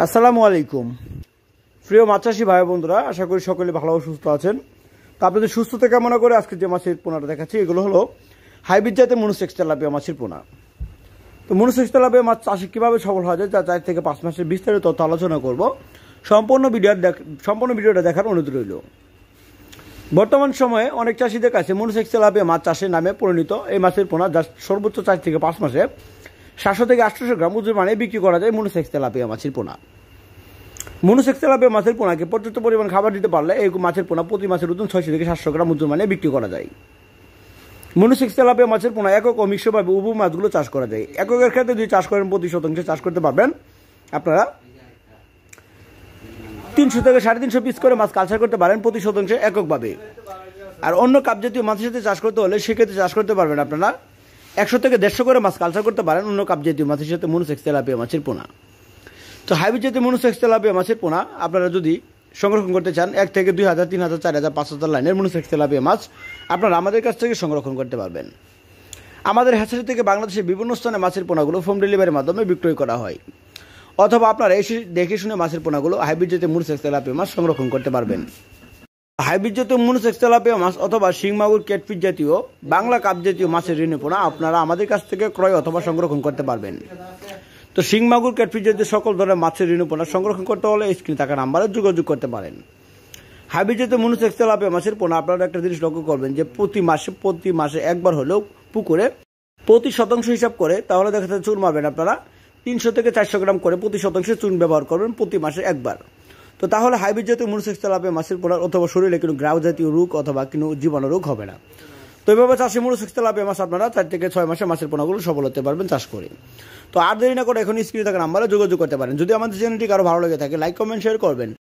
আসসালামু আলাইকুম প্রিয় মাছ চাষী ভাই বন্ধুরা, আশা করি সকলে ভালো ও সুস্থ আছেন। তো আপনাদের সুস্থতা কামনা করে আজকে যে মাছের পোনাটা দেখাচ্ছি এগুলো হলো হাইব্রিড জাতের মনোসেক্স তেলাপিয়া মাছের পোনা। তো মনোসেক্স তেলাপিয়া মাছ চাষে কীভাবে সফল হওয়া যায়, যা 4 থেকে 5 মাসের বিস্তারিত তথ্য আলোচনা করব। সম্পূর্ণ ভিডিওটা দেখার অনুরোধ রইল। বর্তমান সময়ে অনেক চাষিদের কাছে মনোসেক্স তেলাপিয়া মাছ চাষের নামে পরিণত এই মাছের পোনা যা সর্বোচ্চ 4 থেকে 5 মাসে 700 থেকে 800 গ্রাম ওজন মানে বিক্রি করা যায় মনোসেক্স তেলাপিয়া মাছের পোনা। মনোসেক্স তেলাপিয়া মাছের পোনাকে পর্যাপ্ত পরিমাণ খাবার দিতে পারলে এই মাছের পোনা প্রতি মাসের ওজন 600 থেকে 700 গ্রাম ওজন মানে বিক্রি করা যায়। মনোসেক্স তেলাপিয়া মাছের পোনা একক ও মিশ্রভাবে উভয় মাছগুলো চাষ করা যায়। এককের ক্ষেত্রে যদি চাষ করেন প্রতি শতাংশে চাষ করতে পারবেন আপনারা 300 থেকে 350 পিস করে মাছ কালচার করতে পারেন প্রতি শতাংশে এককভাবে। আর অন্য কাপজাতীয় মাছের সাথে চাষ করতে হলে সেক্ষেত্রে চাষ করতে পারবেন আপনারা 100 থেকে 150 করে মাছ কালচার করতে পারেন অন্য কাপজাতীয় মাছের সাথে মনোসেক্স তেলাপিয়া মাছের পোনা। তো হাইব্রিড জাতীয় মনোসেক্স তেলাপিয়া মাছের পোনা আপনারা যদি সংরক্ষণ করতে চান 1 থেকে 2000, 3000, 4000, 5000 লাইনের মনোসেক্স তেলাপিয়া মাছ আপনারা আমাদের কাছ থেকে সংরক্ষণ করতে পারবেন। আমাদের হ্যাচারি থেকে বাংলাদেশের বিভিন্ন স্থানে মাছের পোনাগুলো হোম ডেলিভারির মাধ্যমে বিক্রয় করা হয়, অথবা আপনারা এসে দেখে শুনে মাছের পোনাগুলো হাইব্রিড জাতীয় মনোসেক্স তেলাপিয়া মাছ সংরক্ষণ করতে পারবেন। হাইব্রিড জাতীয় মনোসেক্স তেলাপিয়া মাছ অথবা শিং মাগুর ক্যাটফিশ জাতীয় বাংলা কাপ জাতীয় মাছের ঋণ পোনা আপনারা আমাদের কাছ থেকে ক্রয় অথবা সংরক্ষণ করতে পারবেন। তো শিং মাগুর ক্যাটফিশ জাতীয় সকল ধরনের মাছের ঋণ পোনা সংরক্ষণ করতে হলে স্ক্রিনে থাকা নাম্বারে যোগাযোগ করতে পারেন। হাইব্রিড জাতীয় মনোসেক্স তেলাপিয়া মাছের পোনা আপনারা একটা জিনিস লক্ষ্য করবেন যে প্রতি মাসে একবার হলেও পুকুরে প্রতি শতাংশ হিসাব করে, তাহলে দেখা যাচ্ছে চুন মারবেন আপনারা 300 থেকে 400 গ্রাম করে প্রতি শতাংশে চুন ব্যবহার করবেন প্রতি মাসে একবার। তো তাহলে হাইব্রিড জাতীয় মনোসেক্স তেলাপিয়া মাছের পোনার অথবা শরীরে কোনো গ্রাউ জাতীয় রোগ অথবা কোনো জীবাণু রোগ হবে না। তো এইভাবে চাষে মনোসেক্স তেলাপিয়া মাছ আপনারা 4 থেকে 6 মাসে মাছের পোনাগুলো সফল হতে পারবেন চাষ করে। তো আর দেরি না করে এখন স্ক্রিনে থাকা নাম্বারে যোগাযোগ করতে পারেন। যদি আমাদের চ্যানেলটি কারো ভালো লেগে থাকে লাইক, কমেন্ট, শেয়ার করবেন।